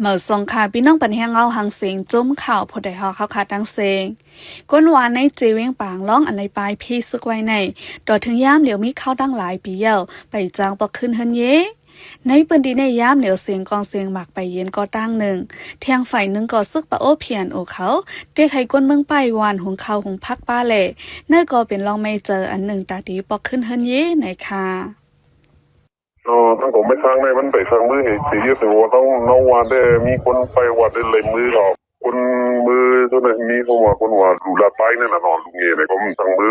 เมื่อสงขาพี่น้องปันแหงเอาหังเสียงจุ้มข่าวพอได้ฮอเขาขาดังเสียงก้นวานในจีเวียงปางร้องอะไรปลายพี่ซึกไว้ในดอถึงย่ามเหลียวมีเข้าดังหลายปีเย้าไปจางปอกขึ้นเฮินเย่ในปืนดีในย่ามเหลียวเสียงกองเสียงหมักไปเย็นก็ตั้งหนึ่งเทียงฝ่ายหนึ่งก็ซึกปะโอเพียนโอเขาเด็กให้ก้นเมืองไปวานหุงเขาหุงพักป้าเล่เนื่อก็เป็นลองไม่เจออันหนึ่งตาดีปอกขึ้นเฮินเย่ไหนค่ะทั้งผมไม่ทางในมันไปทางมือเหตุที่ยึดถือว่าต้องนวันได้มีคนไปวัดได้เลยมือหรอกคนมือตัวนั้นมีเขาว่าคนว่าหลูลาไปนั่นน่ะนอนลุงเงี้ยเนี่ยก็มันทางมือ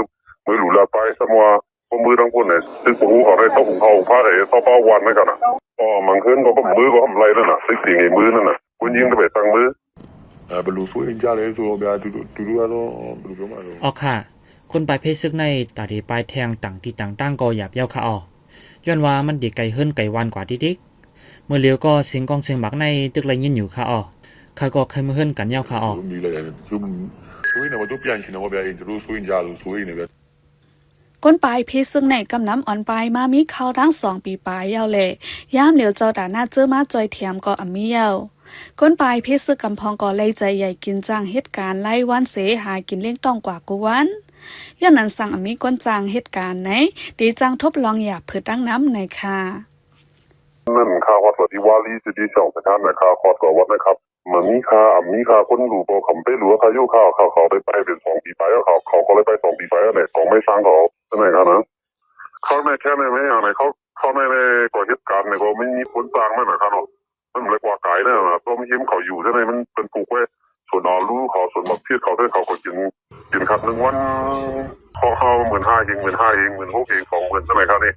หลูลาไปสมว่าคนมือทั้งคนเนี่ยซึ่งผมเขาได้ต้องเขาพาได้ต้องเป้าวันนั่นกันนะมันขึ้นก็มือก็ทำไรนั่นน่ะซึ่งสิ่งไอ้มือนั่นน่ะคนยิงได้ไปทางมือบรรลุสู้เองจ้าเลยสู้แบบดูอะไรบรรลุมาเลยอ๋อค่ะคนไปเพศซึกในตาดีปลายแทงต่างที่ต่างตั้งก็หยาบเย้าค่ะอ๋อย้อนว่ามันดีไกลเฮิรนไกลวันกว่าดิ๊กเมื่อเลี้ยวก็เสียงกองเสียงหมักในตึกไรยินอยู่ค่ะอ๋อข้าก็เคยมาเฮิรนกันเย้าค่ะอ๋อมีอะไรซึ่งสู้เนี่ยว่าตัวเปลี่ยนชินว่าแบบจะรู้สู้อินจ้าสู้อินเนี่ยก้นปลายพีซึ่งในกำน้ำอ่อนปลายมามีเข้าทั้ง2 ปีปลายเยาเลยย่ามเหลียวเจ้าด่าหน้าเจอมาจอยเทียมก็อมีเยาก้นปลายพีซึ่งกำพองก็เลยใจใหญ่กินจ้างเหตุการณ์ไล่วันเสหากินเลี้ยงต้องกว่ากูวันย้อนนั้นสั่งอมีก้นจ้างเหตุการณ์ไหนดีจ้างทบลองหยาบเพื่อตั้งน้ำในค่ะนั่นค่าวัดที่วาลีจะดีช่องสถานนะค่าคอดก่อวัดนะครับมันมีค่าคนหลูโปคำไปหรือว่าค่ายุ่ข้าวเขาไปเป็น2 ปีไปแล้วเขาก็เลยไป2 ปีไปแล้วเนี่ยของไม่สร้างเขาใช่ไหมครับนะเขาในแค่ในไม่อย่างไรเขาในก่อเหตุการณ์เนี่ยก็ไม่มีคนสร้างนั่นนะครับเนาะมันเลยกว่าไก่เนี่ยนะต้มยิ้มเขาอยู่ใช่ไหมมันเป็นปลูกไว้ส่วนนอรู้เขาส่วนบักเทียดเขาได้เขาก็กินครับ1 วันเขา15,000 เอง15,000 เอง16,000 เอง20,000ใช่ไหมครับนี่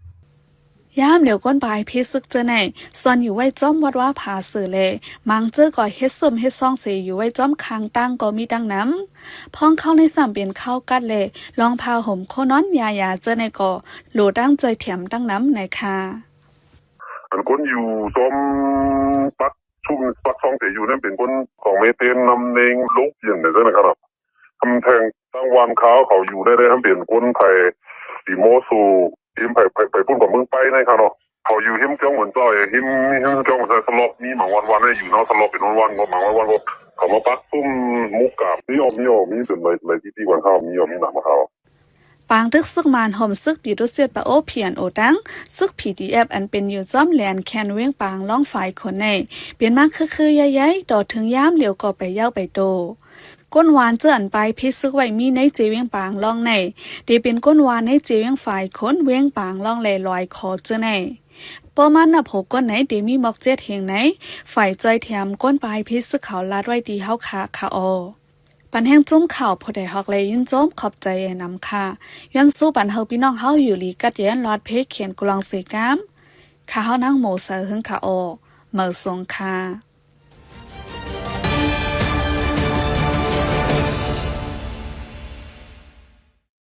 ย่ามเหลียวก้นปลายพีซึกเจอในส่วนอยู่ไว้จ้อมวัดว่าผาสื่อเลยมังเจอก่อเฮ็ดส้มเฮ็ดซองเสียอยู่ไว้จ้อมคางตั้งก็มีดังน้ำพ้องเข้าในสามเปลี่ยนเข้ากัดเลยลองพาห่มโคนอนยาเจอในก่อโหลดังใจเถียมดังน้ำในค่ะอันคนอยู่ต้มปักชุ่มปักซองเสียอยู่นั่นเป็นคนของเมเทนนำเนงลูกอย่างเนี่ยใช่ไหมครับทำแทงตั้งวันเขาอยู่ได้ทำเปลี่ยนคนไผ่สีโมสูหิมไผ่พุ่นกับมึงไปนะครับเนาะเขาอยู่หิมจ้องเหมือนจ้อยหิมจ้องเหมือนสลบมีหมังวันได้อยู่เนาะสลบเป็นวันก็หมังวันก็เขามาปักซุ่มมุกกาบมีจนเลยที่วันเข้ามีหนักมาเขาปางทึกซึกมานห่มซึกปีรุเซียปะโอเพียนโอดังซึก PDF อันเป็นอยู่จ้อมแลนแคนเวียงปางล่องฝ่ายคนในเปลี่ยนมากคือใหญ่ๆดอถึงย่ามเหลียวก็ไปเย้าไปโตก้นวานเจออันไปพิซึกไว้มีในเจเวียงปางล่องในเดเป็นก้นวานในเจเวียงฝ่ายคนเวียงปางล่องแลลอยคอเจอในปอมันนับ6ก้นไหนเดมีหมอก7เฮงไหนฝ่ายจอยแถมก้นปลายพิซึกเขาลาดไว้ดีเฮาค่ะอปันแห้งจุ้มข่าวพอได้ฮอกเลยยินโจมขอบใจนำค่ะย้อนสู้ปันเฮาพี่น้องเฮาอยู่ลีกัดแย้นลอดเพเขียนกุลองเสกามข้าเฮานั่งโมเสอหึงค่ะเหมือสงค่ะ